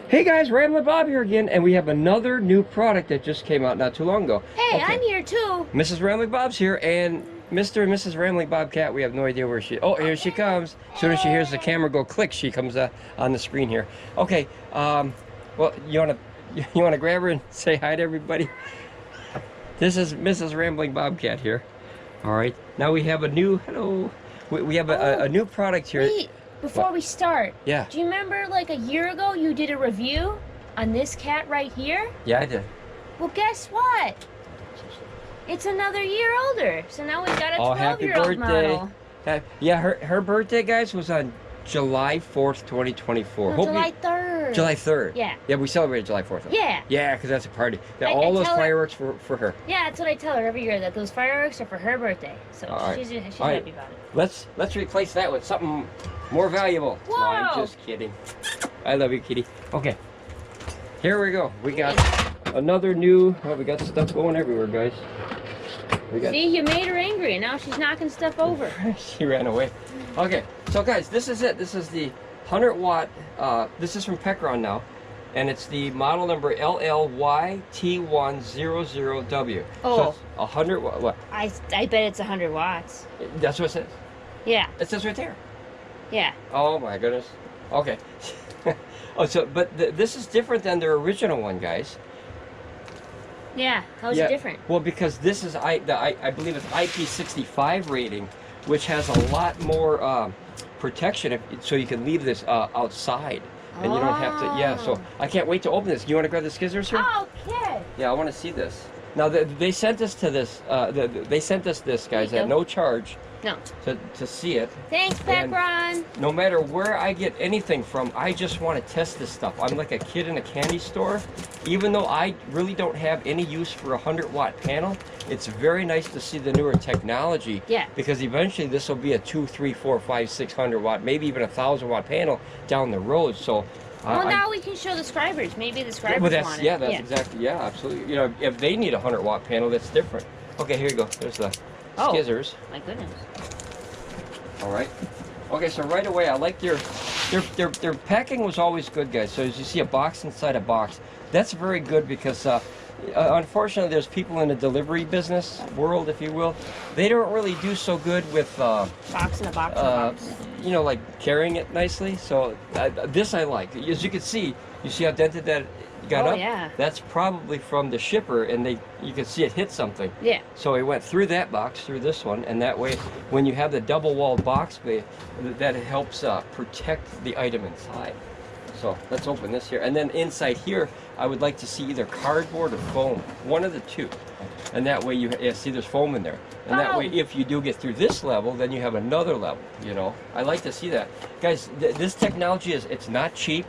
Hey guys, Ramblin Bob here again, and we have another new product that just came out not too long ago. Hey, I'm here too. Mrs. Ramblin Bob's here, and Mr. and Mrs. Ramblin Bobcat, we have no idea where she... Oh, here she comes. As soon as she hears the camera go click, she comes on the screen here. Okay, well, you wanna grab her and say hi to everybody? This is Mrs. Ramblin Bobcat here. All right, now we have a new... Hello. We have a new product here. Wait. Before we start, yeah. Do you remember like a year ago you did a review on this cat right here? Yeah, I did. Well, guess what? It's another year older. So now we've got a 12-year-old model. Yeah, her birthday, guys, was on July 4th, 2024. No, July 3rd. July 3rd. Yeah. Yeah, we celebrated July 4th. Yeah. Yeah, because that's a party. All those fireworks for her. Yeah, that's what I tell her every year, that those fireworks are for her birthday. So she's happy about it. Let's replace that with something more valuable. Whoa. No, I'm just kidding. I love you, kitty. Okay. Here we go. We got another new... Oh, we got stuff going everywhere, guys. See, you made her angry, and now she's knocking stuff over. She ran away. Okay, so guys, this is it. This is the 100 watt, this is from Pecron now, and it's the model number LLYT100W. Oh. So it's 100 watt, what? I bet it's 100 watts. That's what it says? Yeah. It says right there. Yeah. Oh my goodness. Okay. Oh, so, but this is different than their original one, guys. Yeah, how's it different? Well, because this is, I believe it's IP65 rating, which has a lot more protection, so you can leave this outside, and you don't have to, yeah, so I can't wait to open this. You want to grab the scissors here? Okay. Yeah, I want to see this. Now, they sent us to this, they sent us this, guys, at no charge. No. To see it. Thanks, Pecron. No matter where I get anything from, I just want to test this stuff. I'm like a kid in a candy store. Even though I really don't have any use for a 100 watt panel, it's very nice to see the newer technology. Yeah. Because eventually this will be a 2, 3, 4, 5, 600 watt, maybe even 1,000 watt panel down the road. So. Well, now we can show the scribers. Maybe the scribers want it. Yeah, that's exactly. Yeah, absolutely. You know, if they need a 100 watt panel, that's different. Okay, here you go. There's the scissors. My goodness. All right. Okay, so right away, I like their packing was always good, guys. So as you see a box inside a box, that's very good because unfortunately, there's people in the delivery business world, if you will. They don't really do so good with box in a box in a box. You know, like carrying it nicely. So this I like. As you can see, you see how dented that got up? Yeah. That's probably from the shipper, and you can see it hit something. Yeah. So it went through that box, through this one, and that way, when you have the double-walled box, that helps protect the item inside. So let's open this here, and then inside here, I would like to see either cardboard or foam, one of the two, and that way you see there's foam in there, and that way if you do get through this level, then you have another level. You know, I like to see that, guys. This technology it's not cheap.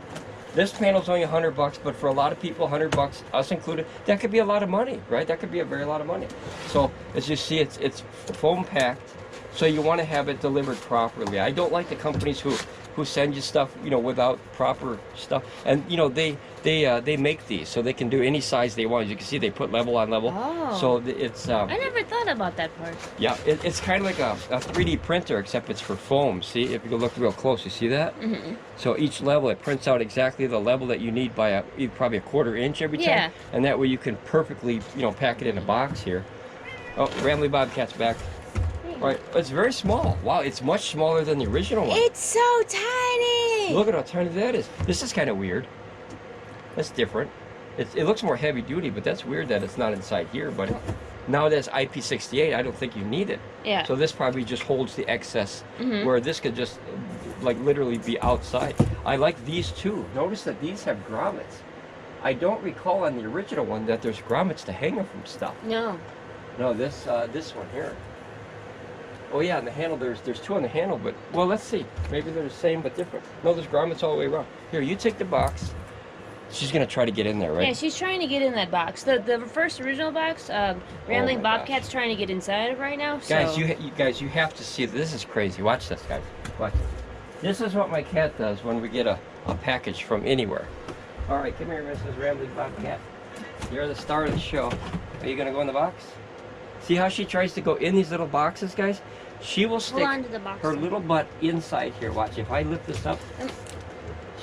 This panel's only $100, but for a lot of people, $100, us included, that could be a lot of money, right? That could be a very lot of money. So as you see, it's foam packed, so you want to have it delivered properly. I don't like the companies who send you stuff, you know, without proper stuff. And you know, they make these so they can do any size they want. As you can see, they put level on level. Oh. So it's. I never thought about that part. Yeah, it's kind of like a 3D printer, except it's for foam. See, if you look real close, you see that? Mm-hmm. So each level, it prints out exactly the level that you need by probably a 1/4 inch every time. Yeah. And that way you can perfectly, you know, pack it in a box here. Oh, Ramblin Bobcat's back. Right, it's very small. Wow, it's much smaller than the original one. It's so tiny! Look at how tiny that is. This is kind of weird. That's different. It looks more heavy duty, but that's weird that it's not inside here. But now that's IP68, I don't think you need it. Yeah. So this probably just holds the excess, where this could just, like, literally be outside. I like these too. Notice that these have grommets. I don't recall on the original one that there's grommets to hang them from stuff. No. No, this one here. Oh yeah, on the handle, there's two on the handle, but, well, let's see. Maybe they're the same but different. No, there's grommets all the way around. Here, you take the box. She's going to try to get in there, right? Yeah, she's trying to get in that box. The first original box, Ramblin Bobcat's trying to get inside of right now. Guys, you have to see, this is crazy. Watch this, guys. Watch this. This is what my cat does when we get a package from anywhere. All right, come here, Mrs. Ramblin Bobcat. You're the star of the show. Are you going to go in the box? See how she tries to go in these little boxes, guys? She will stick her little butt inside here. Watch, if I lift this up,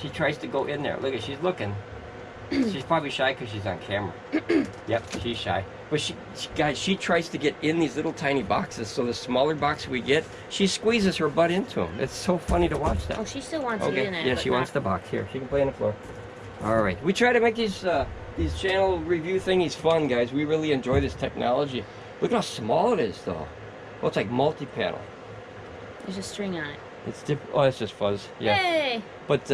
she tries to go in there. Look at, she's looking. She's probably shy because she's on camera. Yep, she's shy. But guys, she tries to get in these little tiny boxes. So the smaller box we get, she squeezes her butt into them. It's so funny to watch that. Oh, she still wants to get in there. Yeah, she wants the box. Here, she can play on the floor. All right. We try to make these channel review thingies fun, guys. We really enjoy this technology. Look how small it is, though. Well, it's like multi-panel. There's a string on it. It's different. Oh, it's just fuzz. Yeah. Hey! But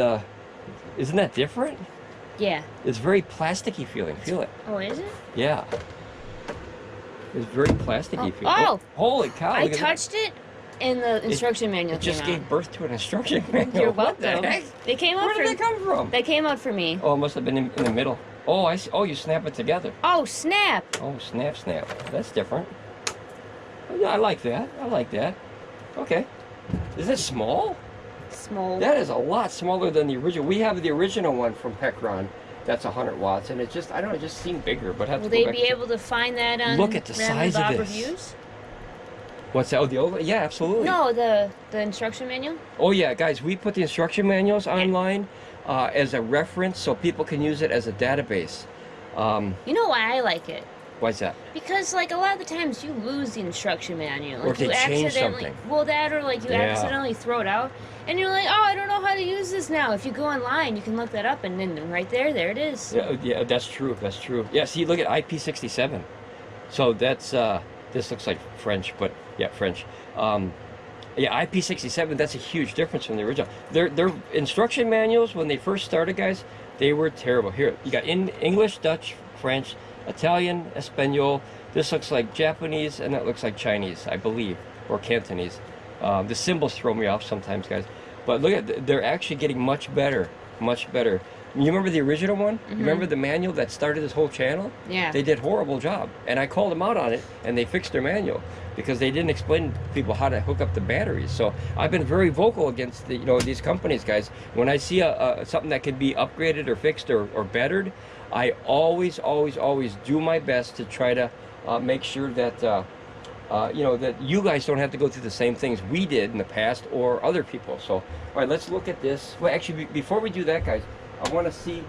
isn't that different? Yeah. It's very plasticky feeling. Feel it. Oh, is it? Yeah. It's very plasticky feeling. Oh! Holy cow! I touched it, and the instruction manual It just came out. gave birth to an instruction manual. You're What welcome. the heck? They came out. Where did they come from? They came out for me. Oh, it must have been in the middle. Oh, I see. Oh, you snap it together. Oh, snap! Oh, snap. That's different. Yeah, I like that. I like that. Okay. Is it small? Small. That is a lot smaller than the original. We have the original one from Pecron. That's 100 watts, and it just, I don't know, it just seemed bigger. But will they be able to find that on Look at the Ramblin size of Bob this. Reviews? What's that? Oh, the old one? Yeah, absolutely. No, the instruction manual? Oh, yeah, guys, we put the instruction manuals online as a reference so people can use it as a database. You know why I like it? Why's that? Because, like, a lot of the times you lose the instruction manual. Like, Or they change something. Well, that or, like, you accidentally throw it out. And you're like, oh, I don't know how to use this now. If you go online, you can look that up, and then right there it is. Yeah, that's true. That's true. Yeah, see, look at IP67. So that's, this looks like French, but yeah, French. Yeah, IP67, that's a huge difference from the original. Their instruction manuals, when they first started, guys, they were terrible. Here, you got English, Dutch, French, Italian, Espanol. This looks like Japanese, and that looks like Chinese, I believe, or Cantonese. The symbols throw me off sometimes, guys. But look at, they're actually getting much better, much better. You remember the original one? You remember the manual that started this whole channel? Yeah. They did a horrible job, and I called them out on it, and they fixed their manual because they didn't explain to people how to hook up the batteries. So I've been very vocal against the, these companies, guys. When I see something that could be upgraded or fixed or bettered, I always do my best to try to make sure that that you guys don't have to go through the same things we did in the past or other people. So, all right, let's look at this. Well, actually, before we do that, guys, I want to see.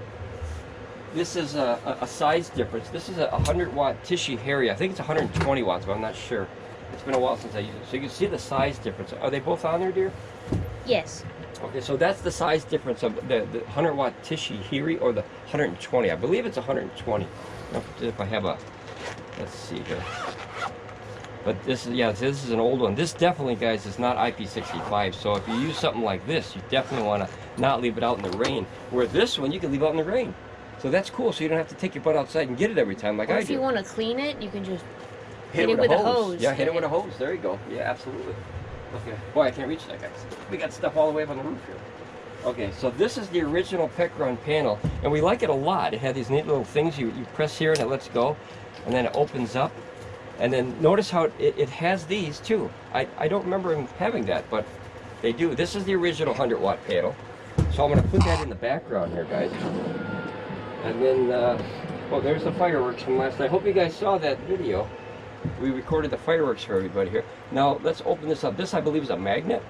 This is a size difference. This is a 100-watt Tishy Harry. I think it's 120 watts, but I'm not sure. It's been a while since I used it. So you can see the size difference. Are they both on there, dear? Yes. Okay, so that's the size difference of the 100-watt Tishy Harry or the 120. I believe it's 120. If I have a, let's see here. But this is, yeah, this is an old one. This definitely, guys, is not IP65. So if you use something like this, you definitely want to not leave it out in the rain. Where this one, you can leave out in the rain. So that's cool. So you don't have to take your butt outside and get it every time like I do. If you want to clean it, you can just hit it with a hose. Yeah, hit it with a hose. There you go. Yeah, absolutely. Okay. Boy, I can't reach that, guys. We got stuff all the way up on the roof here. Okay, so this is the original Pecron panel, and we like it a lot. It had these neat little things. You press here and it lets go, and then it opens up. And then notice how it has these too. I don't remember them having that, but they do. This is the original 100-watt panel. So I'm going to put that in the background here, guys. And then, oh, there's the fireworks from last night. I hope you guys saw that video. We recorded the fireworks for everybody here. Now let's open this up. This, I believe, is a magnet.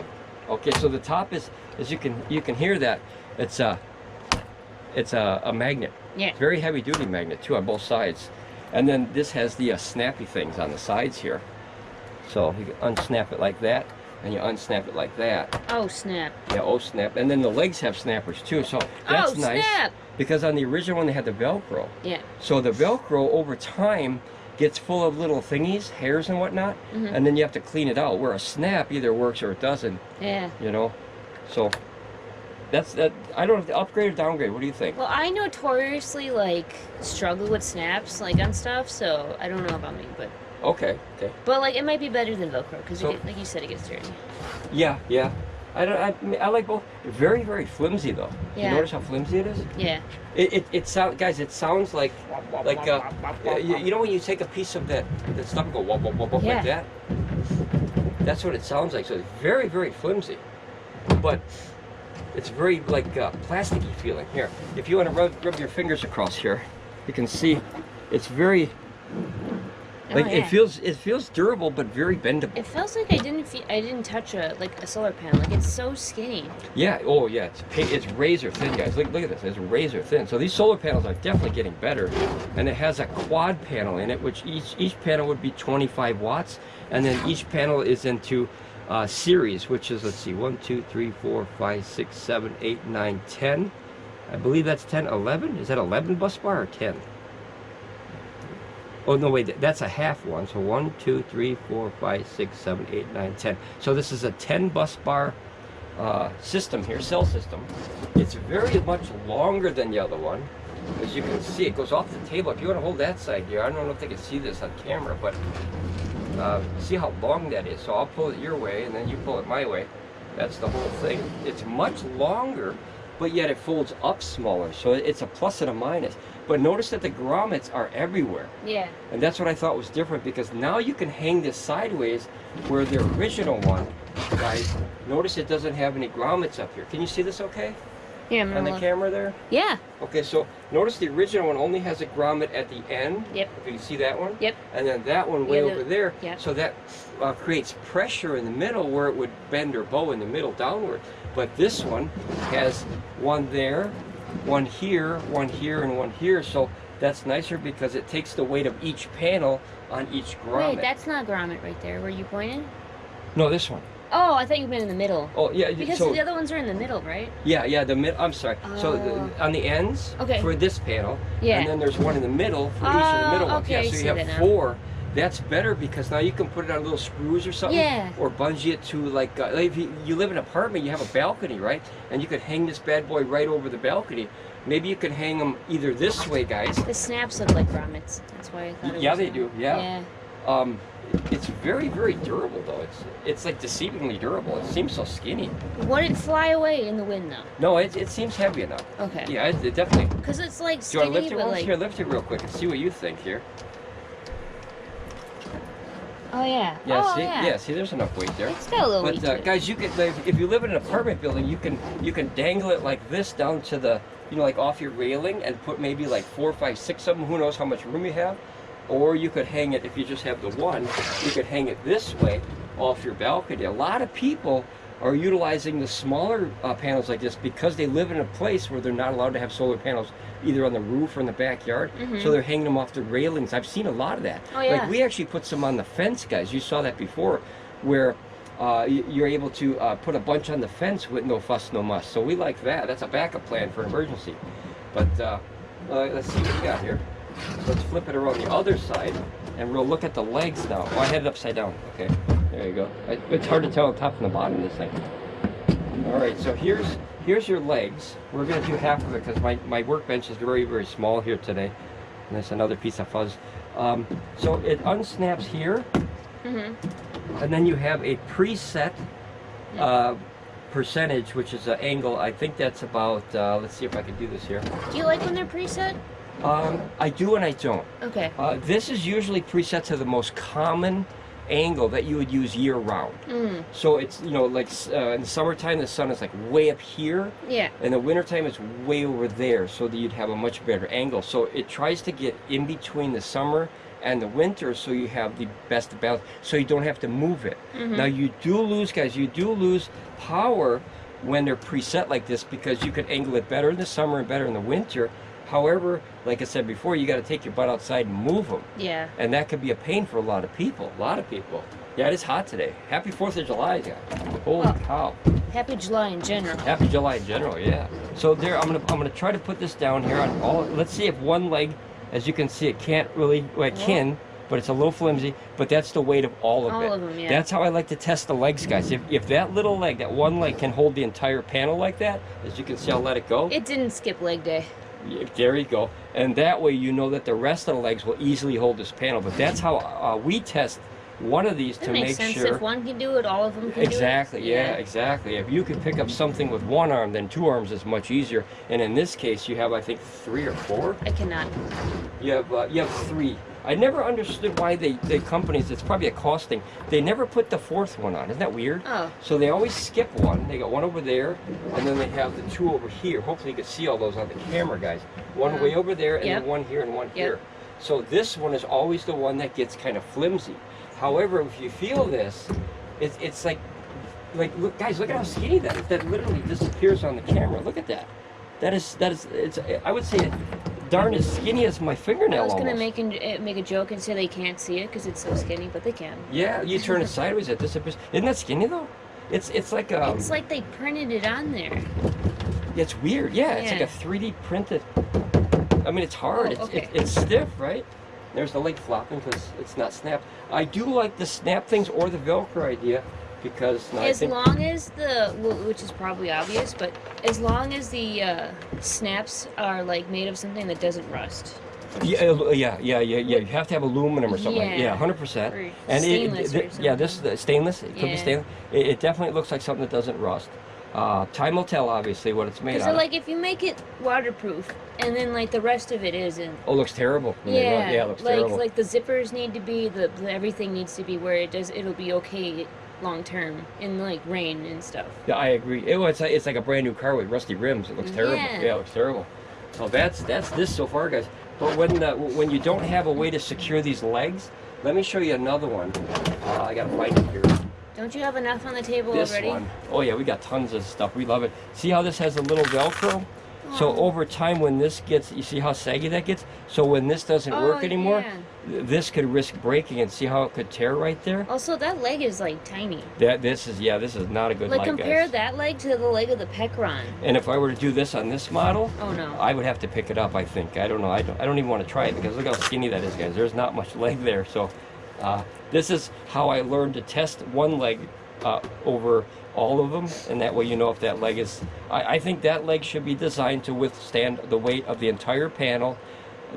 Okay, so the top is, as you can hear that, it's a magnet. Yeah. Very heavy-duty magnet too on both sides. And then this has the snappy things on the sides here. So you can unsnap it like that, and you unsnap it like that. Oh, snap. Yeah, oh, snap. And then the legs have snappers too, so that's nice. Snap! Because on the original one, they had the Velcro. Yeah. So the Velcro, over time, gets full of little thingies, hairs and whatnot, and then you have to clean it out, where a snap either works or it doesn't. Yeah. You know? So that's that. I don't know if to upgrade or downgrade. What do you think? Well, I notoriously struggle with snaps on stuff, so I don't know about me, but Okay. but it might be better than Velcro because like you said, it gets dirty. Yeah. I like both. Very, very flimsy though. Yeah. You notice how flimsy it is? Yeah. It sounds, guys. It sounds like you know when you take a piece of that stuff and go wop wop wop wop like that. That's what it sounds like. So it's very, very flimsy, but it's very plasticky feeling. Here, if you want to rub your fingers across here, you can see it's very Like it feels durable but very bendable. It feels like I didn't touch a solar panel. Like it's so skinny. Yeah. Oh yeah. It's razor thin, guys. Look at this. It's razor thin. So these solar panels are definitely getting better, and it has a quad panel in it, which each panel would be 25 watts, and then each panel is into series, which is, let's see, 1, 2, 3, 4, 5, 6, 7, 8, 9, 10. I believe that's 10, 11. Is that 11 bus bar or 10? Oh, no, wait, that's a half one. So 1, 2, 3, 4, 5, 6, 7, 8, 9, 10. So this is a 10 bus bar system here, cell system. It's very much longer than the other one. As you can see, it goes off the table. If you want to hold that side here, I don't know if they can see this on camera, but see how long that is. So I'll pull it your way, and then you pull it my way. That's the whole thing. It's much longer, but yet it folds up smaller. So it's a plus and a minus. But notice that the grommets are everywhere. Yeah. And that's what I thought was different, because now you can hang this sideways, where the original one, guys, notice it doesn't have any grommets up here. Can you see this okay? Yeah, on the camera there? Yeah. Okay, so notice the original one only has a grommet at the end. Yep. If you can see that one? Yep. And then that one way over there. Yep. So that creates pressure in the middle where it would bend or bow in the middle downward. But this one has one there, one here, and one here. So that's nicer because it takes the weight of each panel on each grommet. Wait, that's not grommet right there. Where you pointed? No, this one. Oh, I thought you meant in the middle. Oh, yeah. Because the other ones are in the middle, right? Yeah, the middle. I'm sorry. So on the ends for this panel, and then there's one in the middle for each of the middle ones. Yeah, so you have 4. That's better because now you can put it on little screws or something, or bungee it to like if you live in an apartment, you have a balcony, right? And you could hang this bad boy right over the balcony. Maybe you could hang them either this way, guys. The snaps look like grommets. That's why I thought. Yeah, they do. Yeah. It's very, very durable though. It's like deceivingly durable. It seems so skinny. Would it fly away in the wind though? No, it seems heavy enough. Okay. Yeah, it definitely. Because it's like skinny, do you want to lift it? Well, here, lift it real quick and see what you think here. Oh yeah. Yeah. Yeah. See, there's enough weight there. It's got a little weight. But guys, you could, if you live in an apartment building, you can dangle it like this down to the, like off your railing, and put maybe like 4, 5, 6 of them. Who knows how much room you have? Or you could hang it, if you just have the one, you could hang it this way off your balcony. A lot of people are utilizing the smaller panels like this because they live in a place where they're not allowed to have solar panels either on the roof or in the backyard. So they're hanging them off the railings. I've seen a lot of that. Oh, yeah. Like we actually put some on the fence, guys. You saw that before, where you're able to put a bunch on the fence with no fuss, no muss. So we like that. That's a backup plan for an emergency. But let's see what we got here. Let's flip it around the other side, and we'll look at the legs now. Oh, I had it upside down. Okay, there you go. It's hard to tell the top from the bottom of this thing. All right, so here's your legs. We're going to do half of it because my workbench is very, very small here today. And there's another piece of fuzz. So it unsnaps here, and then you have a preset percentage, which is an angle. I think that's about, let's see if I can do this here. Do you like when they're preset? I do and I don't. Okay. This is usually preset to the most common angle that you would use year round. So it's, like in the summertime, the sun is like way up here. Yeah. In the wintertime, it's way over there, so that you'd have a much better angle. So it tries to get in between the summer and the winter, so you have the best balance, so you don't have to move it. Now you do lose, guys, power when they're preset like this, because you can angle it better in the summer and better in the winter. However, like I said before, you got to take your butt outside and move them. Yeah. And that could be a pain for a lot of people. Yeah, it is hot today. Happy 4th of July, guys. Holy cow. Happy July in general. Happy July in general, yeah. So there, I'm gonna try to put this down here on all. Let's see if one leg, as you can see, it can't really. Well, it can, but it's a little flimsy. But that's the weight of all of it. All of them, yeah. That's how I like to test the legs, guys. If that little leg, that one leg, can hold the entire panel like that, as you can see, I'll let it go. It didn't skip leg day. There you go. And that way you know that the rest of the legs will easily hold this panel. But that's how we test one of these to make sure. That makes sense. If one can do it, all of them can do it. Exactly, yeah, exactly. If you can pick up something with one arm, then 2 arms is much easier. And in this case, you have, I think, 3 or 4. I cannot. You have 3. I never understood why the companies, it's probably a cost thing, they never put the 4th one on. Isn't that weird? Oh. So they always skip one. They got one over there, and then they have the 2 over here. Hopefully you can see all those on the camera, guys. One way over there, and then one here and one here. So this one is always the one that gets kind of flimsy. However, if you feel this, it's like look, guys, look at how skinny that is. That literally disappears on the camera. Look at that. That is it's, I would say, darn as skinny as my fingernail. I was gonna almost. make a joke and say they can't see it because it's so skinny, but they can. Yeah, you turn it sideways, it disappears. Isn't that skinny though? It's like it's like they printed it on there. It's weird. Yeah, it's like a 3D printed. I mean, it's hard. Oh, okay. It's stiff, right? There's the leg flopping because it's not snapped. I do like the snap things or the Velcro idea because long as which is probably obvious, but as long as the snaps are like made of something that doesn't rust. Yeah. You have to have aluminum or something. Yeah, 100%. And stainless or something. this is stainless. It could be stainless. It definitely looks like something that doesn't rust. Time will tell, obviously, what it's made out of. So, like, if you make it waterproof, and then, like, the rest of it isn't. Oh, it looks terrible. Yeah, it looks terrible. Like, the zippers need to be, everything needs to be where it'll be okay long term in, like, rain and stuff. Yeah, I agree. It's like a brand new car with rusty rims. It looks terrible. Yeah, it looks terrible. So that's this so far, guys. But when you don't have a way to secure these legs, let me show you another one. I gotta find it here. Don't you have enough on the table already? This one. Oh yeah, we got tons of stuff. We love it. See how this has a little Velcro? Oh. So over time when this gets, you see how saggy that gets? So when this doesn't work anymore, this could risk breaking, and see how it could tear right there? Also, that leg is like tiny. This is not a good leg, like compare guys. That leg to the leg of the Pecron. And if I were to do this on this model, oh no, I would have to pick it up, I think. I don't know. I don't even want to try it because look how skinny that is, guys. There's not much leg there. So this is how I learned to test one leg over all of them, and that way you know if that leg is... I think that leg should be designed to withstand the weight of the entire panel.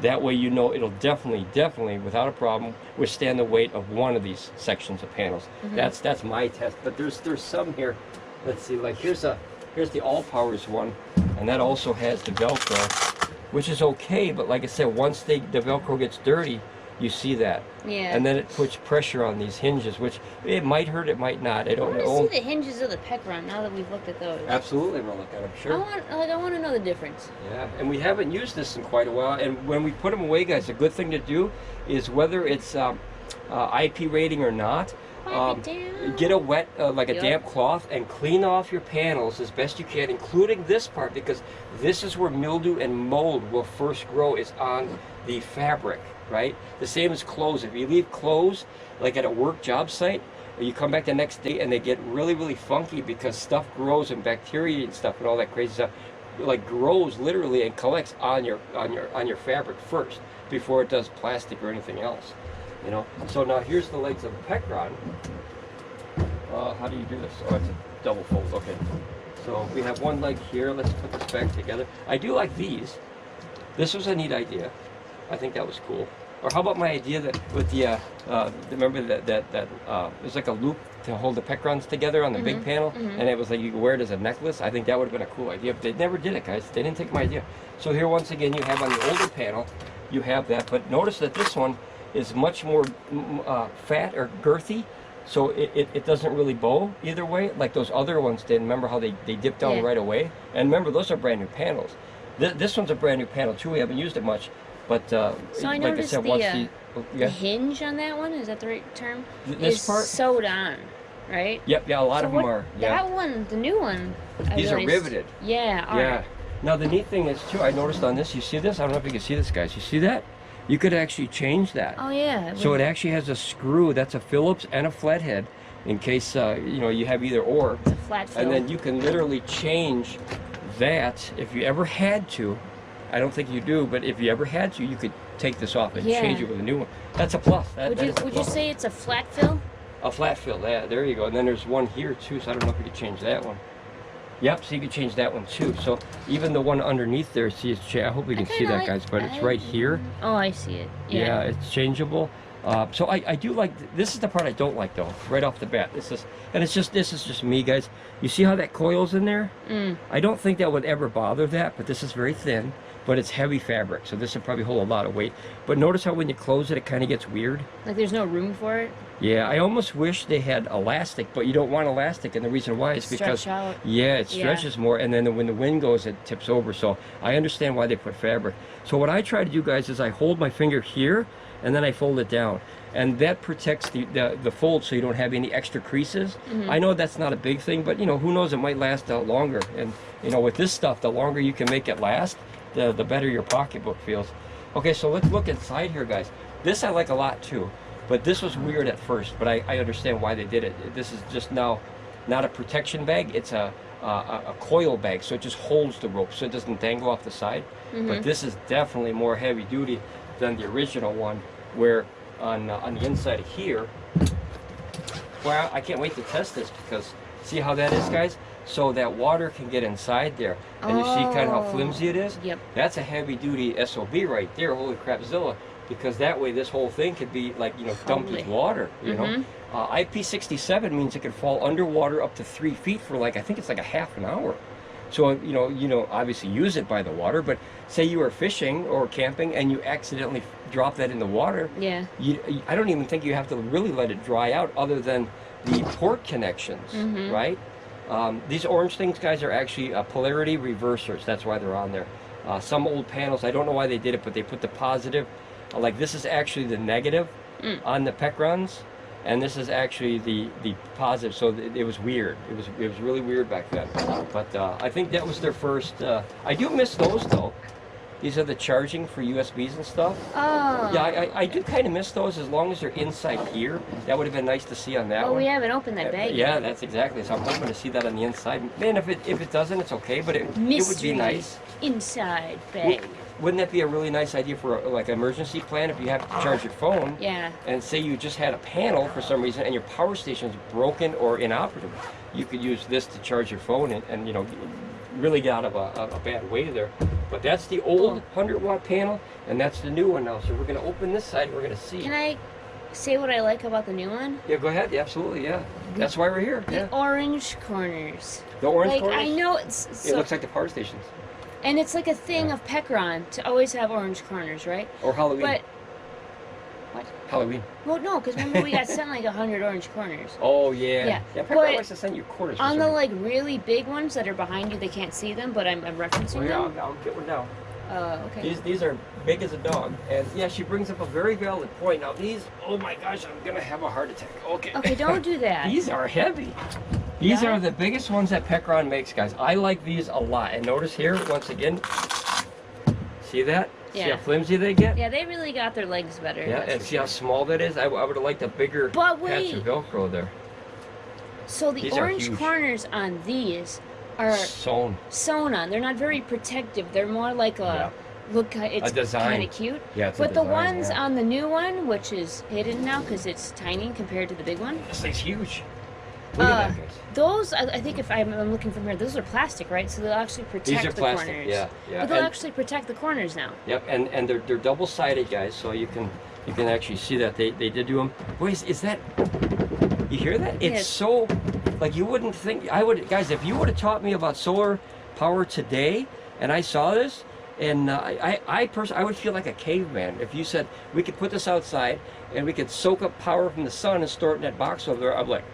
That way you know it'll definitely, without a problem, withstand the weight of one of these sections of panels. That's my test, but there's some here. Let's see, like here's the Allpowers one, and that also has the Velcro, which is okay, but like I said, once the Velcro gets dirty, you see that. Yeah. And then it puts pressure on these hinges, which it might hurt, it might not. I don't know. I want to see the hinges of the Pecron now that we've looked at those. Absolutely, we'll look at them, sure. I want to know the difference. Yeah, and we haven't used this in quite a while, and when we put them away, guys, a good thing to do is whether it's IP rating or not, get a wet, like a damp cloth, and clean off your panels as best you can, including this part, because this is where mildew and mold will first grow, is on the fabric, right? The same as clothes. If you leave clothes, like at a work job site, you come back the next day and they get really funky because stuff grows and bacteria and stuff and all that crazy stuff, like grows literally and collects on your fabric first before it does plastic or anything else. You know, so now here's the legs of the Pecron. How do you do this? Oh, it's a double fold. Okay. So we have one leg here. Let's put this back together. I do like these. This was a neat idea. I think that was cool. Or how about my idea that with the remember that it was like a loop to hold the Pecrons together on the big panel, and it was like you could wear it as a necklace. I think that would have been a cool idea, but they never did it, guys. They didn't take my idea. So here once again you have on the older panel, you have that, but notice that this one is much more fat or girthy, so it doesn't really bow either way like those other ones did. Remember how they dip down right away? And remember, those are brand new panels. This one's a brand new panel too. We haven't used it much, but so I like noticed I said, the hinge on that one, is that the right term? This part sewed on, right? Yep, yeah, a lot of them are. Yeah. That one, the new one. These are riveted. Yeah. Yeah. Now the neat thing is too, I noticed on this. You see this? I don't know if you can see this, guys. You see that? You could actually change that. Oh yeah. So it actually has a screw. That's a Phillips and a flathead, in case you know you have either or. It's a flat fill. And then you can literally change that if you ever had to. I don't think you do, but if you ever had to, you could take this off and change it with a new one. That's a plus. Would you say it's a flat fill? A flat fill. Yeah, there you go. And then there's one here too. So I don't know if you could change that one. Yep, so you can change that one too. So even the one underneath there, see, it's I hope you can see that, guys, but it's right here. Oh, I see it. Yeah, it's changeable. So I do like, this is the part I don't like though, right off the bat. This is just me, guys. You see how that coil's in there? I don't think that would ever bother that, but this is very thin. but it's heavy fabric, so this will probably hold a lot of weight. But notice how when you close it, it kind of gets weird. Like there's no room for it? Yeah, I almost wish they had elastic, but you don't want elastic, and the reason why is because it stretches more, and then when the wind goes, it tips over. So I understand why they put fabric. So what I try to do, guys, is I hold my finger here, and then I fold it down, and that protects the fold, so you don't have any extra creases. I know that's not a big thing, but you know, who knows, it might last out longer. And you know, with this stuff, the longer you can make it last, the better your pocketbook feels. Okay, so let's look inside here, guys. This I like a lot too, but this was weird at first, but I understand why they did it. This is just now not a protection bag, it's a coil bag, so it just holds the rope so it doesn't dangle off the side. But this is definitely more heavy duty than the original one, where on the inside here, well, I can't wait to test this, because see how that is, guys? So that water can get inside there, and you see kind of how flimsy it is? Yep. That's a heavy duty SOB right there, holy crapzilla, because that way this whole thing could be like, you know, dumped with water, you know? IP67 means it can fall underwater up to 3 feet for like, I think it's like a half an hour. So, you know, obviously use it by the water, but say you were fishing or camping and you accidentally drop that in the water. Yeah. I don't even think you have to really let it dry out, other than the port connections, right? These orange things, guys, are actually polarity reversers. That's why they're on there. Some old panels, I don't know why they did it, but they put the positive. Like this is actually the negative on the Pecrons, and this is actually the positive. So it was weird. It was really weird back then. But I think that was their first. I do miss those though. These are the charging for USBs and stuff. Oh. Yeah, I do kind of miss those, as long as they're inside here. That would have been nice to see on that one. Oh, we haven't opened that bag yet. Yeah, that's exactly. So I'm hoping to see that on the inside. Man, if it doesn't, it's okay, but it would be nice. Inside bag. Wouldn't that be a really nice idea for like an emergency plan, if you have to charge your phone? Yeah. And say you just had a panel for some reason and your power station's broken or inoperable, you could use this to charge your phone and you know, really get out of a bad way there. But that's the old 100-watt panel, and that's the new one now. So we're going to open this side, and we're going to see. Can I say what I like about the new one? Yeah, go ahead. Yeah, absolutely, yeah. That's why we're here. The orange corners. The orange corners? I know it's... So, it looks like the power stations. And it's like a thing of Pecron to always have orange corners, right? Or Halloween. But... What? Halloween. Well, no, because remember we got sent like 100 orange corners. Oh, yeah. Yeah, Pecron likes to send you quarters. On the like really big ones that are behind you, they can't see them, but I'm referencing them. I'll get one now. Okay. These are big as a dog, and yeah, she brings up a very valid point. Now these, oh my gosh, I'm gonna have a heart attack. Okay. Okay, don't do that. These are heavy. These are the biggest ones that Pecron makes, guys. I like these a lot. And notice here, once again, see that? Yeah. See how flimsy they get? Yeah, they really got their legs better. Yeah, and see how small that is? I would have liked a bigger patch of Velcro there. So the orange corners on these are sewn on. They're not very protective. They're more like a look. It's kind of cute. Yeah, it's but the ones on the new one, which is hidden now because it's tiny compared to the big one. This thing's huge. Look at that, guys. Those, I think, if I'm looking from here, those are plastic, right? So they'll actually protect the corners. Yeah. But they'll actually protect the corners now. Yep, and they're double-sided, guys, so you can actually see that they did do them. Wait, is that? You hear that? It's so, like, you wouldn't think. I would, guys. If you would have taught me about solar power today, and I saw this, and I personally, I would feel like a caveman if you said we could put this outside and we could soak up power from the sun and store it in that box over there. I'm like,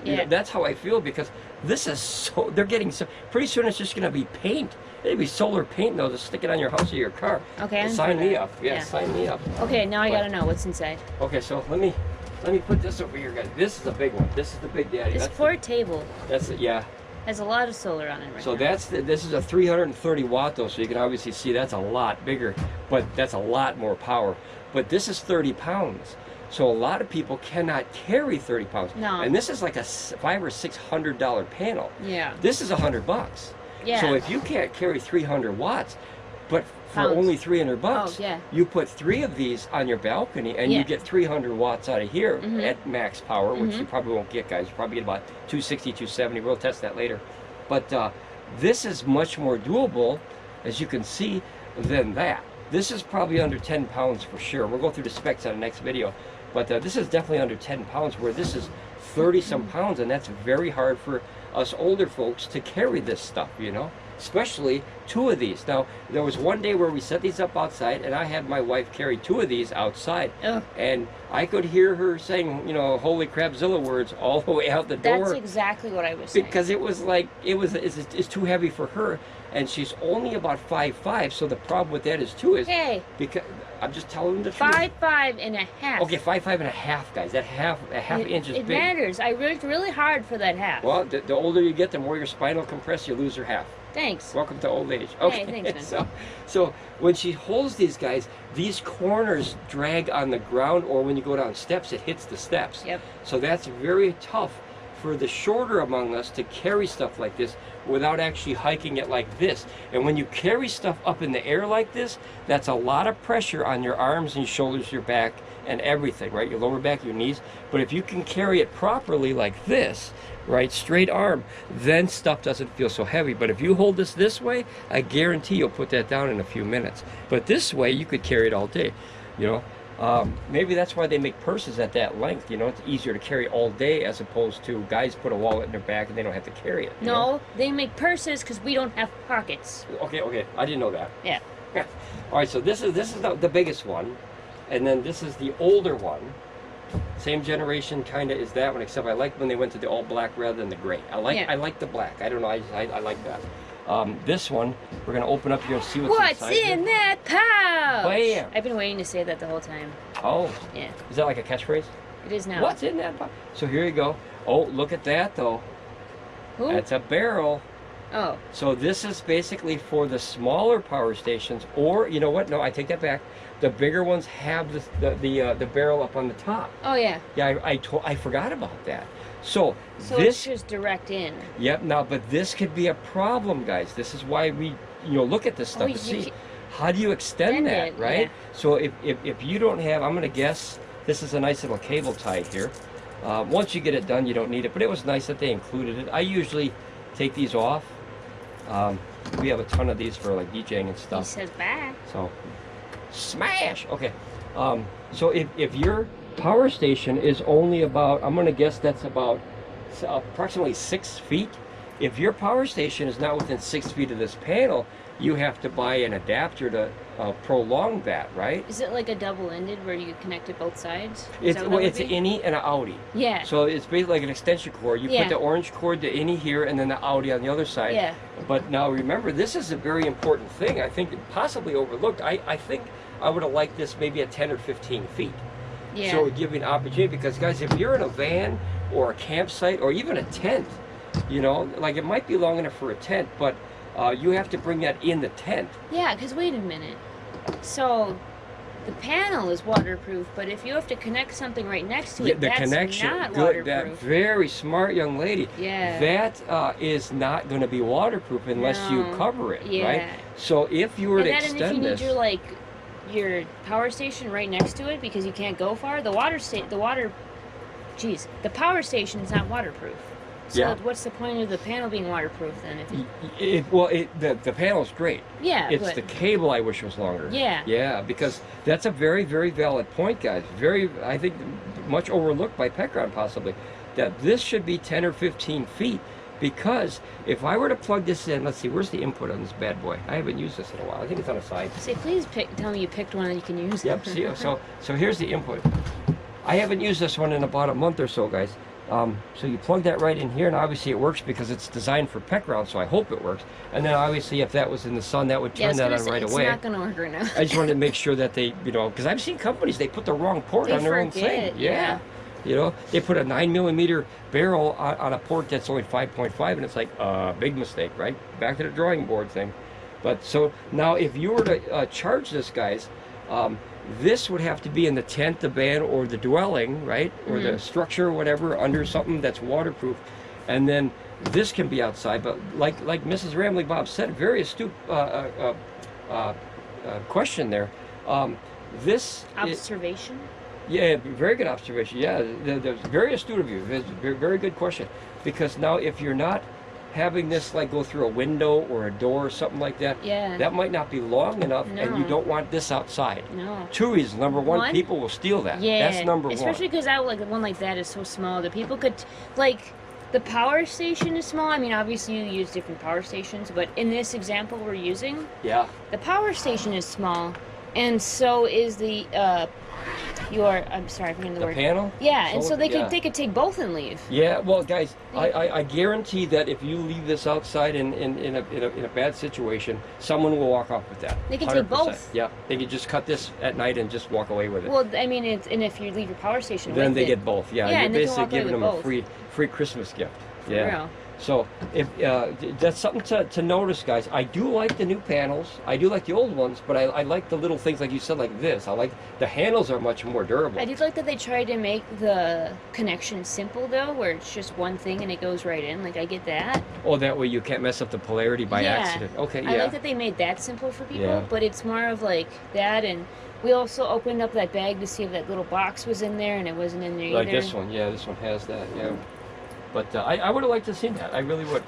You know, that's how I feel, because this is so, they're getting so, pretty soon it's just going to be paint. It'll be solar paint, though, to stick it on your house or your car. Okay, sign me up. Yeah, sign me up. Okay, now I got to know what's inside. Okay, so let me put this over here, guys. This is a big one. This is the big daddy. It's for a table. That's it, yeah. Has a lot of solar on it right now. So this is a 330 watt, though, so you can obviously see that's a lot bigger, but that's a lot more power. But this is 30 pounds. So a lot of people cannot carry 30 pounds. No. And this is like a $500 or $600 panel. Yeah. This is $100. Yeah. So if you can't carry 300 watts, but for only $300, you put 3 of these on your balcony and you get 300 watts out of here at max power, which you probably won't get, guys. You probably get about 260, 270. We'll test that later. But this is much more doable, as you can see, than that. This is probably under 10 pounds for sure. We'll go through the specs on the next video. But this is definitely under 10 pounds, where this is 30-some pounds, and that's very hard for us older folks to carry this stuff, you know? especially 2 of these. Now, there was one day where we set these up outside, and I had my wife carry 2 of these outside, and I could hear her saying, you know, holy crapzilla words all the way out the door. That's exactly what I was saying. Because it was like, it's too heavy for her, and she's only about 5'5", so the problem with that is too is, because I'm just telling the truth. 5'5 and a half. Okay, 5'5 and a half, guys. That half inch is big. It matters. I worked really hard for that half. Well, the older you get, the more your spinal compress, you lose your half. Thanks. Welcome to old age. Okay, hey, thanks, man. So when she holds these guys, these corners drag on the ground, or when you go down steps, it hits the steps. Yep. So that's very tough for the shorter among us to carry stuff like this without actually hiking it like this. And when you carry stuff up in the air like this, that's a lot of pressure on your arms and your shoulders, your back, and everything, right? Your lower back, your knees. But if you can carry it properly like this, right, straight arm, then stuff doesn't feel so heavy. But if you hold this way, I guarantee you'll put that down in a few minutes. But this way, you could carry it all day, you know. Maybe that's why they make purses at that length, you know. It's easier to carry all day as opposed to guys put a wallet in their back and they don't have to carry it. No, they make purses because we don't have pockets. Okay, I didn't know that. Yeah. All right, so this is the biggest one, and then this is the older one. Same generation kind of is that one, except I like when they went to the all black rather than the gray. I like the black. I don't know, I like that. This one, we're going to open up here and see what's inside. What's in that pouch? Bam! I've been waiting to say that the whole time. Oh. Yeah. Is that like a catchphrase? It is now. What's in that pouch? So here you go. Oh, look at that, though. Ooh. That's a barrel. Oh. So this is basically for the smaller power stations, or, you know what? No, I take that back. The bigger ones have the barrel up on the top. Oh, yeah. Yeah, I forgot about that. So this, it's just direct in. Yep. Now, but this could be a problem, guys. This is why we, look at this stuff to see how do you extend that, right? Yeah. So if you don't have, I'm going to guess this is a nice little cable tie here. Once you get it done, you don't need it. But it was nice that they included it. I usually take these off. We have a ton of these for like DJing and stuff. He says bye. So smash. Okay. So if your power station is only about, I'm going to guess that's about approximately 6 feet. If your power station is not within 6 feet of this panel, you have to buy an adapter to prolong that, right? Is it like a double-ended where you connect it both sides? It's an innie and an outie. Yeah. So it's basically like an extension cord. You put the orange cord to innie here and then the outie on the other side. Yeah. But now remember, this is a very important thing. I think possibly overlooked. I think I would have liked this maybe at 10 or 15 feet. Yeah. So it would give you an opportunity, because guys, if you're in a van or a campsite or even a tent, like it might be long enough for a tent, but you have to bring that in the tent. Yeah, because wait a minute. So the panel is waterproof, but if you have to connect something right next to it, the that's connection, not waterproof. That very smart young lady. Yeah. That is not going to be waterproof unless you cover it, right? So if you were to extend this, and if you need your power station right next to it because you can't go far, the power station is not waterproof. So what's the point of the panel being waterproof then? The panel's great. Yeah, it's the cable I wish was longer. Yeah. Yeah, because that's a very, very valid point, guys. I think much overlooked by Pecron possibly, that this should be 10 or 15 feet. Because if I were to plug this in, let's see, where's the input on this bad boy? I haven't used this in a while. I think it's on the side. Say, please tell me you picked one that you can use. Yep. See, so here's the input. I haven't used this one in about a month or so, guys. So you plug that right in here, and obviously it works because it's designed for Pecron, so I hope it works. And then obviously if that was in the sun, that would turn that on right away. It's not going to work right now. I just wanted to make sure that they, because I've seen companies, they put the wrong port on their own thing. Yeah. They put a 9mm barrel on a port that's only 5.5, and it's like a big mistake, right? Back to the drawing board thing. But so now if you were to charge this, guys, this would have to be in the tent, the van, or the dwelling, right? Or the structure or whatever, under something that's waterproof. And then this can be outside, but like Mrs. Ramblin Bob said, very astute question there. This observation? Yeah, very good observation. Yeah, that's very astute of you. Very, very good question. Because now if you're not having this go through a window or a door or something like that, that might not be long enough, and you don't want this outside. No. 2 reasons. Number one, people will steal that. Yeah. That's number one. Especially because one like that is so small that people could, the The power station is small. I mean, obviously you use different power stations, but in this example we're using, the power station is small, and so is the I'm sorry, I'm forgetting the word. Panel? Yeah, and so they could take both and leave. Yeah, well, guys, I guarantee that if you leave this outside in a bad situation, someone will walk off with that. They can take both. Yeah, they could just cut this at night and just walk away with it. Well, I mean, and if you leave your power station, then they get both. Yeah, you're basically giving them a free Christmas gift. Yeah. So if that's something to notice, guys. I do like the new panels. I do like the old ones, but I like the little things like you said, like this. I like the handles are much more durable. I do like that they tried to make the connection simple though, where it's just one thing and it goes right in. Like I get that. Oh, that way you can't mess up the polarity by accident. Okay, yeah. I like that they made that simple for people, but it's more of like that. And we also opened up that bag to see if that little box was in there, and it wasn't in there either. Like this one, this one has that, But I would have liked to see that. I really would.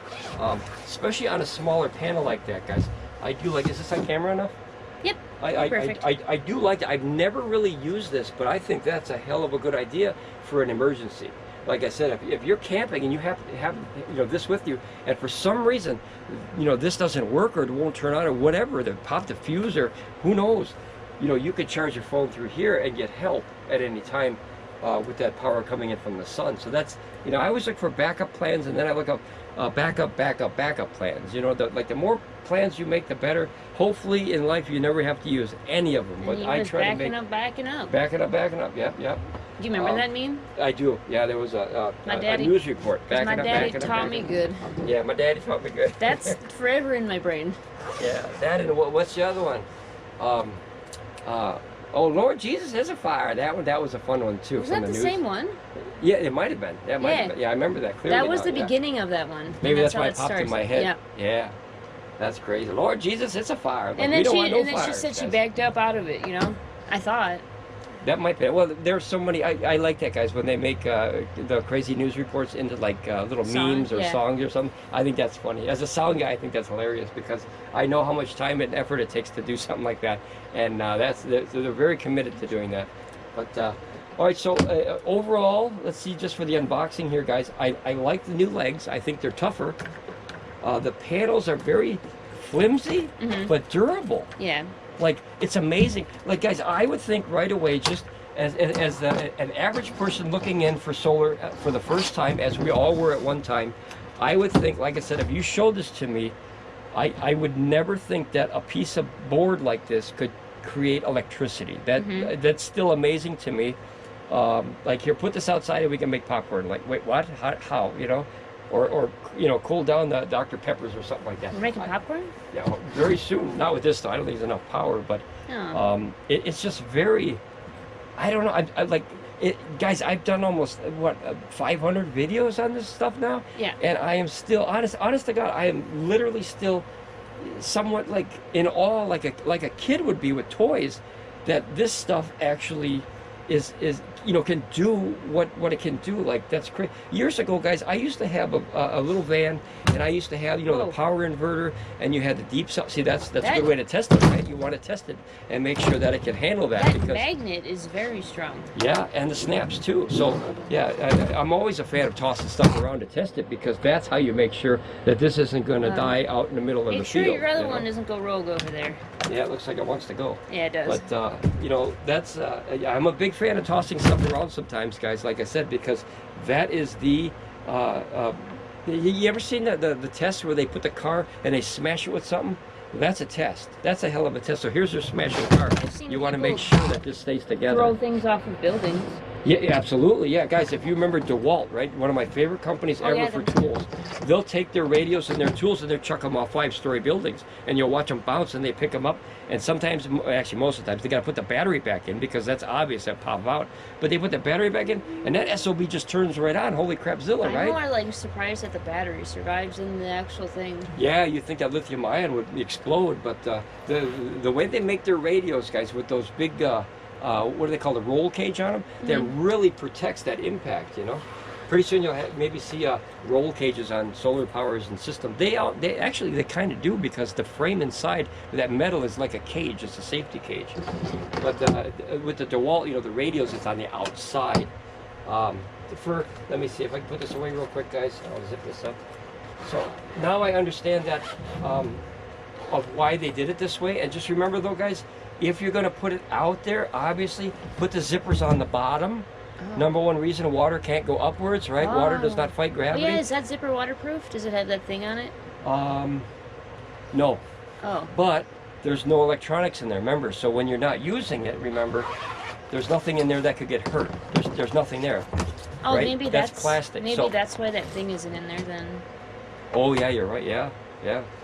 Especially on a smaller panel like that, guys. I do like, is this on camera enough? Yep, perfect. I do like it. I've never really used this, but I think that's a hell of a good idea for an emergency. Like I said, if you're camping and you have to have this with you, and for some reason, this doesn't work or it won't turn on or whatever, they pop the fuse or who knows, you could charge your phone through here and get help at any time. With that power coming in from the sun. So that's, I always look for backup plans, and then I look up backup plans. The more plans you make, the better. Hopefully in life you never have to use any of them. But I try to make backing up. Yep. Do you remember that meme? I do. Yeah, there was a news report. My daddy taught me good. Yeah, my daddy taught me good. That's forever in my brain. Yeah, that and what's the other one? Oh, Lord Jesus is a fire. That was a fun one too. Was that the same one? Yeah, it might have been. Yeah, I remember that clearly. That was the beginning of that one. Maybe that's why it popped in my head. Yeah. That's crazy. Lord Jesus, it's a fire. And then she said she backed up out of it, I thought. That might be. Well, there's so many. I like that, guys, when they make the crazy news reports into like little memes or songs or something. I think that's funny. As a sound guy, I think that's hilarious because I know how much time and effort it takes to do something like that, and they're very committed to doing that. But all right, so overall, let's see, just for the unboxing here, guys. I like the new legs. I think they're tougher. The panels are very flimsy but durable. Yeah. Like, it's amazing. Like, guys, I would think right away, just as an average person looking in for solar for the first time, as we all were at one time, I would think, like I said, if you showed this to me, I would never think that a piece of board like this could create electricity. That's still amazing to me. Like, here, put this outside and we can make popcorn. Like, wait, what? How? Or cool down the Dr. Peppers or something like that. We're making popcorn? Yeah, very soon. Not with this, though. I don't think there's enough power, but it's just very, I don't know. I like it, guys. I've done almost 500 videos on this stuff now. Yeah. And I am still honest to God. I am literally still somewhat like in awe, like a kid would be with toys, that this stuff actually is can do what it can do. Like, that's crazy. Years ago, guys, I used to have a little van, and I used to have the power inverter, and you had the deep cell. See, that's a good way to test it, right? You want to test it and make sure that it can handle that. That magnet is very strong. Yeah, and the snaps too. So yeah, I'm always a fan of tossing stuff around to test it, because that's how you make sure that this isn't going to die out in the middle of the field. Make sure your other one doesn't go rogue over there. Yeah, it looks like it wants to go. Yeah, it does. But that's I'm a big fan of tossing stuff around sometimes, guys, like I said, because that is the you ever seen the test where they put the car and they smash it with something? Well, that's a test. That's a hell of a test. So here's their smashing car. You want to make sure that this stays together. Throw things off of buildings. Yeah, absolutely. Yeah, guys, if you remember DeWalt, right? One of my favorite companies ever for tools. They'll take their radios and their tools and they'll chuck them off 5-story buildings, and you'll watch them bounce and they pick them up. And sometimes, actually most of the times, they got to put the battery back in, because that's obvious that pop out. But they put the battery back in, and that SOB just turns right on. Holy crapzilla, right? I'm more like surprised that the battery survives in the actual thing. Yeah, you think that lithium ion would explode, but the way they make their radios, guys, with those big what do they call, the roll cage on them? That really protects that impact, Pretty soon you'll maybe see roll cages on solar powers and systems. They kind of do, because the frame inside that metal is like a cage. It's a safety cage. But with the DeWalt, the radios, it's on the outside. Let me see if I can put this away real quick, guys. I'll zip this up. So now I understand that of why they did it this way. And just remember though, guys, if you're going to put it out there, obviously put the zippers on the bottom. Oh. Number one reason water can't go upwards, right? Oh. Water does not fight gravity. Oh, yeah, is that zipper waterproof? Does it have that thing on it? No. Oh. But there's no electronics in there, remember? So when you're not using it, remember, there's nothing in there that could get hurt. There's nothing there. Oh, right? Maybe that's plastic. Maybe that's why that thing isn't in there then. Oh yeah, you're right. Yeah.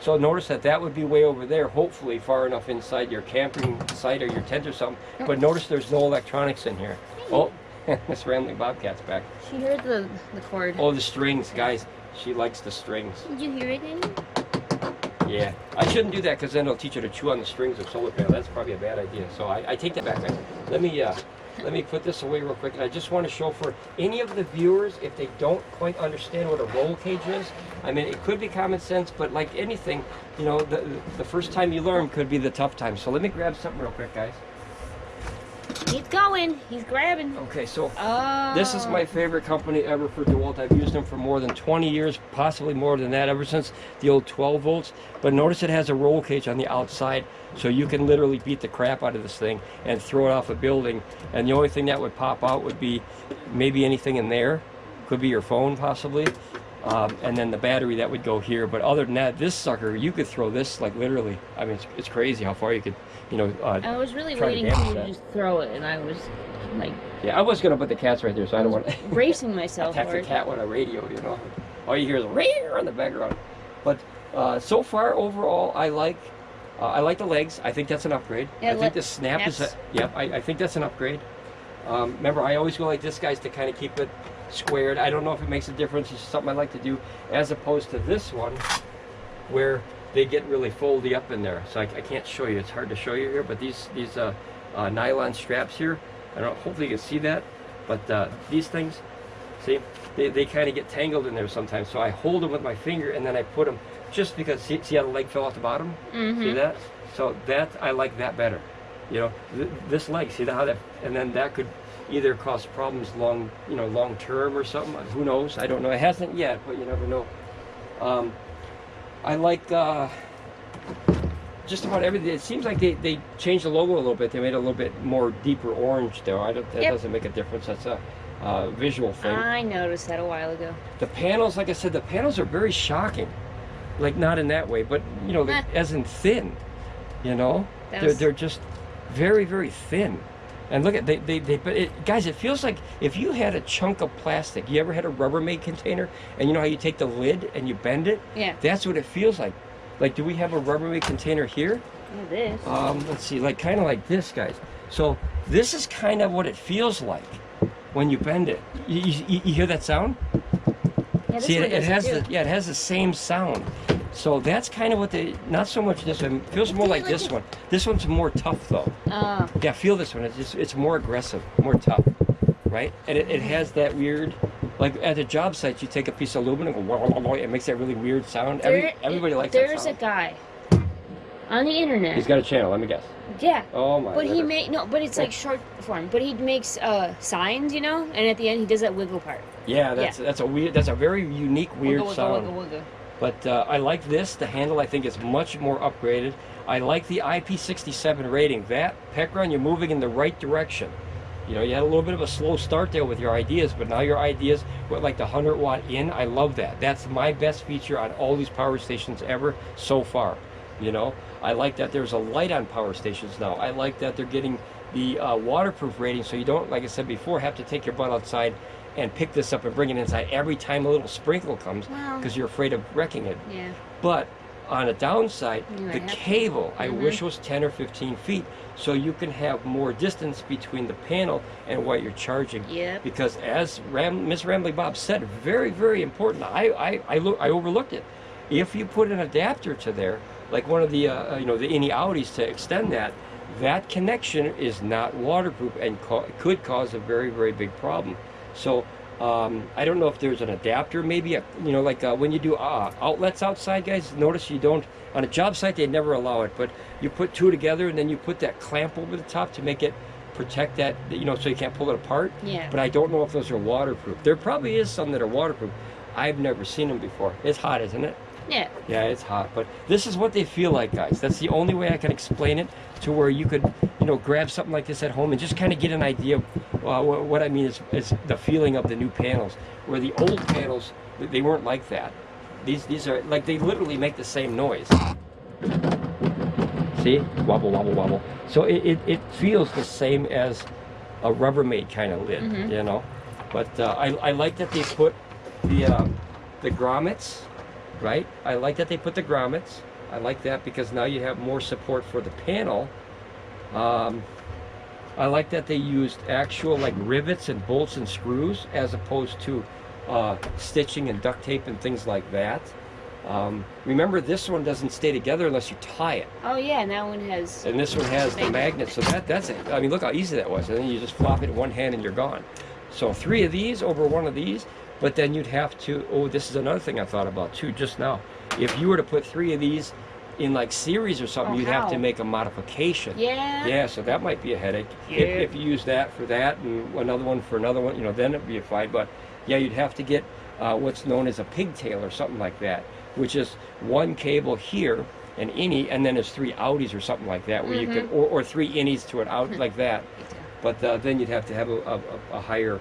So notice that would be way over there, hopefully far enough inside your camping site or your tent or something. But notice there's no electronics in here. Oh, this Rambling Bobcat's back. She heard the cord. Oh, the strings, guys. She likes the strings. Did you hear it, Annie? Yeah. I shouldn't do that because then it'll teach her to chew on the strings of solar panel. That's probably a bad idea. So I take that back. Let me put this away real quick. And I just want to show for any of the viewers, if they don't quite understand what a roll cage is, I mean, it could be common sense, but like anything, you know, the first time you learn could be the tough time. So let me grab something real quick, guys. He's going. He's grabbing. Okay, so this is my favorite company ever for DeWalt. I've used them for more than 20 years, possibly more than that, ever since the old 12 volts. But notice it has a roll cage on the outside, so you can literally beat the crap out of this thing and throw it off a building. And the only thing that would pop out would be maybe anything in there. Could be your phone, possibly. And then the battery that would go here. But other than that, this sucker, you could throw this like literally. I mean, it's crazy how far you could, you know. I was really waiting for you to just throw it, and I was like. Yeah, I was gonna put the cats right there, so I don't want to. Bracing myself. Attack the cat with a radio, you know. All you hear is a rear on the background. But so far, overall, I like the legs. I think that's an upgrade. Yeah, I think the snap is. I think that's an upgrade. Remember, I always go like this, guys, to kind of keep it squared. I don't know if it makes a difference. It's something I like to do, as opposed to this one, where they get really foldy up in there. So I can't show you. It's hard to show you here. But these nylon straps here, I don't know. Hopefully you can see that. But these things, see, they kind of get tangled in there sometimes. So I hold them with my finger and then I put them just because. See how the leg fell off the bottom? Mm-hmm. See that? So that I like that better. You know, this leg. See how that? And then that could either cause problems long term or something. Who knows? I don't know. It hasn't yet, but you never know. I like just about everything. It seems like they changed the logo a little bit. They made it a little bit more deeper orange there. That doesn't make a difference. That's a visual thing. I noticed that a while ago. The panels, like I said, the panels are very shocking. Like not in that way, but you know, as in thin. You know, they're just very, very thin. And look at guys, it feels like if you had a chunk of plastic. You ever had a Rubbermaid container, and you know how you take the lid and you bend it? Yeah. That's what it feels like. Like, do we have a Rubbermaid container here? Yeah, this. Let's see, like kind of like this, guys. So this is kind of what it feels like when you bend it. You hear that sound? Yeah, see, it has the same sound. So that's kind of what not so much this one. It feels more like this one. This one's more tough though. Oh. Yeah, feel this one. It's more aggressive, more tough, right? And it has that weird, like at a job site, you take a piece of aluminum and go, it makes that really weird sound. Everybody likes that sound. There's a guy on the internet. He's got a channel, let me guess. Yeah. Oh my. But but it's like short form. But he makes signs, you know, and at the end he does that wiggle part. Yeah, that's a very unique weird sound. Wiggle. But I like this. The handle, I think, is much more upgraded. I like the IP67 rating. That, Pecron, you're moving in the right direction. You know, you had a little bit of a slow start there with your ideas, but now your ideas with like the 100-watt in, I love that. That's my best feature on all these power stations ever so far. You know, I like that there's a light on power stations now. I like that they're getting the waterproof rating, so you don't, like I said before, have to take your butt outside and pick this up and bring it inside every time a little sprinkle comes, because you're afraid of wrecking it. Yeah. But on a downside, the cable, I wish was 10 or 15 feet, so you can have more distance between the panel and what you're charging. Yeah. Because as Miss Rambling Bob said, very, very important. I overlooked it. If you put an adapter to there, like one of the any Audis to extend that connection is not waterproof and could cause a very, very big problem. So I don't know if there's an adapter, maybe when you do outlets outside, guys. Notice you don't, on a job site they never allow it, but you put two together and then you put that clamp over the top to make it protect that, you know, so you can't pull it apart. Yeah. But I don't know if those are waterproof. There probably is some that are waterproof. I've never seen them before. It's hot, isn't it? Yeah. Yeah, it's hot. But this is what they feel like, guys. That's the only way I can explain it, to where you could, you know, grab something like this at home and just kind of get an idea of what I mean is the feeling of the new panels. Where the old panels, they weren't like that. These are like, they literally make the same noise. See? Wobble, wobble, wobble. So it feels the same as a Rubbermaid kind of lid, you know. But I like that they put the grommets, right? I like that they put the grommets. I like that because now you have more support for the panel. I like that they used actual like rivets and bolts and screws as opposed to stitching and duct tape and things like that. Remember, this one doesn't stay together unless you tie it. Oh yeah, and that one has. And this one has the magnet, so that's it. I mean, look how easy that was. And then you just flop it in one hand and you're gone. So 3 of these over 1 of these, but then you'd have to. Oh, this is another thing I thought about too just now. If you were to put 3 of these in like series or something, you'd have to make a modification. Yeah. Yeah, so that might be a headache. If you use that for that and another one for another one, you know, then it'd be fine. But yeah, you'd have to get what's known as a pigtail or something like that, which is 1 cable here, an innie, and then there's 3 outies or something like that, where you could, or 3 innies to an out like that. But then you'd have to have a higher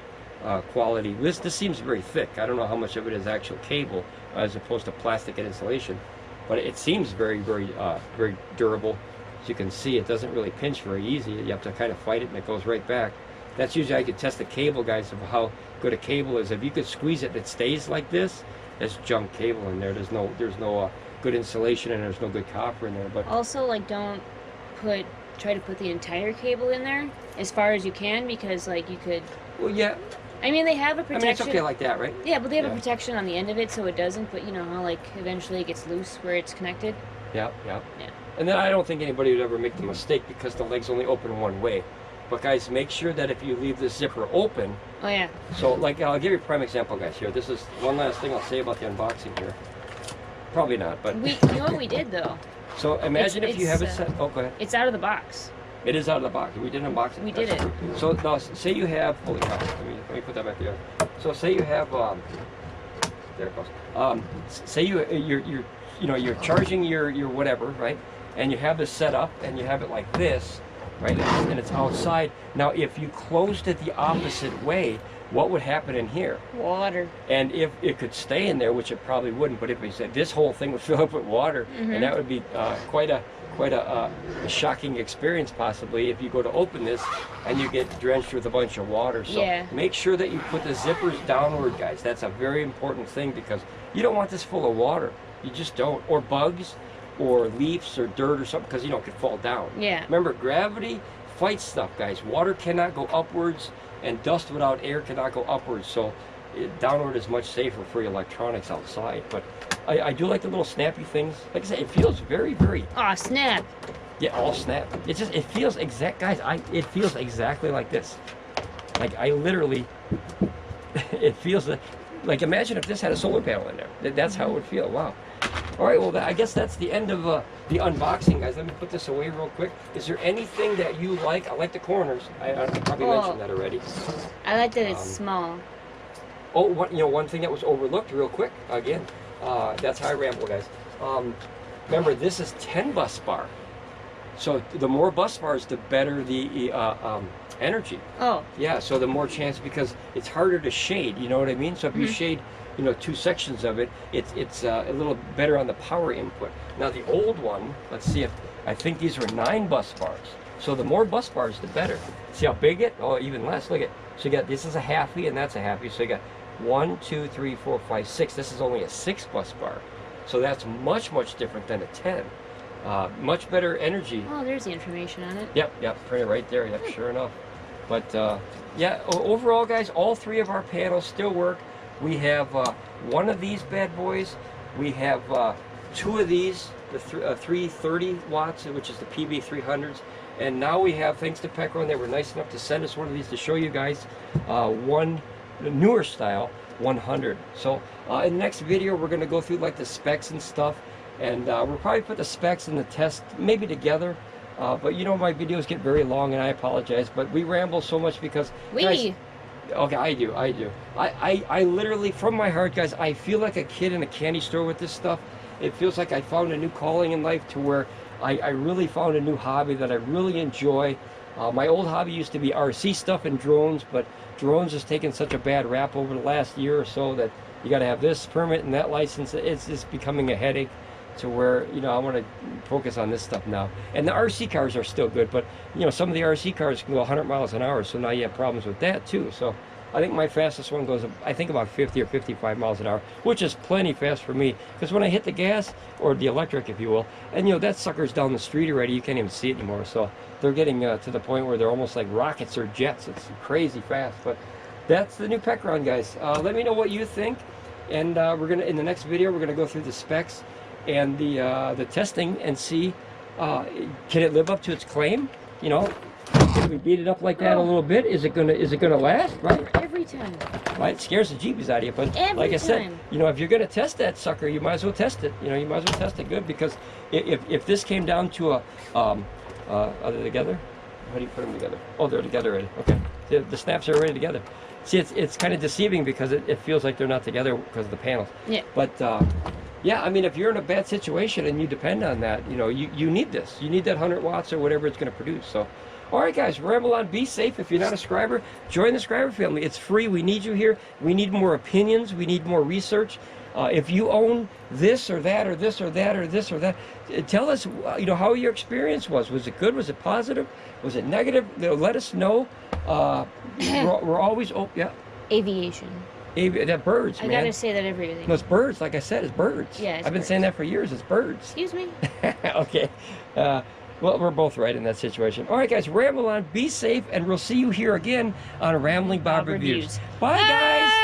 quality. This seems very thick. I don't know how much of it is actual cable as opposed to plastic and insulation, but it seems very, very, very durable. As you can see, it doesn't really pinch very easy. You have to kind of fight it, and it goes right back. That's usually I could test the cable, guys, of how good a cable is. If you could squeeze it and it stays like this, there's junk cable in there. There's no good insulation, and there's no good copper in there. But also, like, don't try to put the entire cable in there as far as you can, because like you could. Well, yeah. I mean, they have a protection. I mean, it's okay like that, right? Yeah, but they have a protection on the end of it, so it doesn't. But you know how like eventually it gets loose where it's connected. Yeah. And then I don't think anybody would ever make the mistake because the legs only open one way. But guys, make sure that if you leave this zipper open. Oh yeah. So like, I'll give you a prime example, guys. Here, this is one last thing I'll say about the unboxing here. Probably not, but. You know what we did though. So imagine if you have it set. Oh, go ahead. It's out of the box. It is out of the box. We did an unboxing. We did it. So now, say you have. Holy cow! Let me put that back there. So say you have. There it goes. Say you're charging your whatever, right? And you have this set up, and you have it like this, right? And it's outside. Now, if you closed it the opposite way, what would happen in here? Water. And if it could stay in there, which it probably wouldn't, but if we said this whole thing would fill up with water, and that would be quite a shocking experience possibly if you go to open this and you get drenched with a bunch of water. So make sure that you put the zippers downward, guys. That's a very important thing because you don't want this full of water. You just don't. Or bugs, or leaves, or dirt, or something, because you know it could fall down. Yeah. Remember, gravity fights stuff, guys. Water cannot go upwards, and dust without air cannot go upwards. So downward is much safer for your electronics outside. But I do like the little snappy things. Like I said, it feels very, very. Aw, snap. Yeah, all snap. It feels exact, guys. It feels exactly like this. Like I literally, it feels like imagine if this had a solar panel in there. That's how it would feel. Wow. All right, well, I guess that's the end of the unboxing, guys. Let me put this away real quick. Is there anything that you like? I like the corners. I probably mentioned that already. I like that it's small. Oh, one thing that was overlooked real quick, again, that's how I ramble, guys. Remember, this is 10 bus bar. So the more bus bars, the better the energy. Oh. Yeah, so the more chance, because it's harder to shade, you know what I mean? So if you shade, 2 sections of it, it's a little better on the power input. Now the old one, let's see if, I think these were 9 bus bars. So the more bus bars, the better. See how big it? Oh, even less. Look at, so you got, this is a halfie and that's a halfie. So you got 1, 2, 3, 4, 5, 6. This is only a 6 bus bar. So that's much, much different than a 10. Much better energy. Oh, there's the information on it. Yep, printed right there. Yep, sure enough. But yeah, overall, guys, all 3 of our panels still work. We have 1 of these bad boys. We have 2 of these, the 330 watts, which is the PV100s. And now we have, thanks to Pecron, they were nice enough to send us one of these to show you guys, one newer style 100. So in the next video, we're going to go through like the specs and stuff. And we'll probably put the specs and the test maybe together. But you know, my videos get very long, and I apologize. But we ramble so much because guys, okay, I do. I literally, from my heart, guys, I feel like a kid in a candy store with this stuff. It feels like I found a new calling in life, to where I really found a new hobby that I really enjoy. My old hobby used to be RC stuff and drones, but drones has taken such a bad rap over the last year or so that you got to have this permit and that license. It's just becoming a headache, to where, you know, I want to focus on this stuff now. And the RC cars are still good, but you know, some of the RC cars can go 100 miles an hour, so now you have problems with that too. So I think my fastest one goes, I think, about 50 or 55 miles an hour, which is plenty fast for me, because when I hit the gas, or the electric, if you will, and you know, that sucker's down the street already, you can't even see it anymore. So they're getting to the point where they're almost like rockets or jets. It's crazy fast. But that's the new Pecron, guys. Let me know what you think, and we're gonna, in the next video, we're gonna go through the specs and the testing and see, can it live up to its claim? You know, if we beat it up like that a little bit, is it gonna last? Right? Every time. Right? It scares the jeepies out of you. But like I said, you know, if you're gonna test that sucker, you might as well test it. You know, you might as well test it good, because if this came down to a are they together? How do you put them together? Oh, they're together already. Okay, the snaps are already together. See, it's kind of deceiving, because it feels like they're not together because of the panels. Yeah. But yeah, I mean, if you're in a bad situation and you depend on that, you know, you need this. You need that 100 watts or whatever it's going to produce. So, all right, guys, ramble on. Be safe. If you're not a subscriber, join the subscriber family. It's free. We need you here. We need more opinions. We need more research. If you own this or that or this or that or this or that, tell us, you know, how your experience was. Was it good? Was it positive? Was it negative? Let us know. We're always open. Yeah. Aviation. That birds, man. I gotta say that every day. No, it's birds. Like I said, it's birds. Yeah, I've been saying that for years. It's birds. Excuse me. Okay. Well, we're both right in that situation. All right, guys, ramble on. Be safe, and we'll see you here again on Ramblin Bob Reviews. Bye, guys.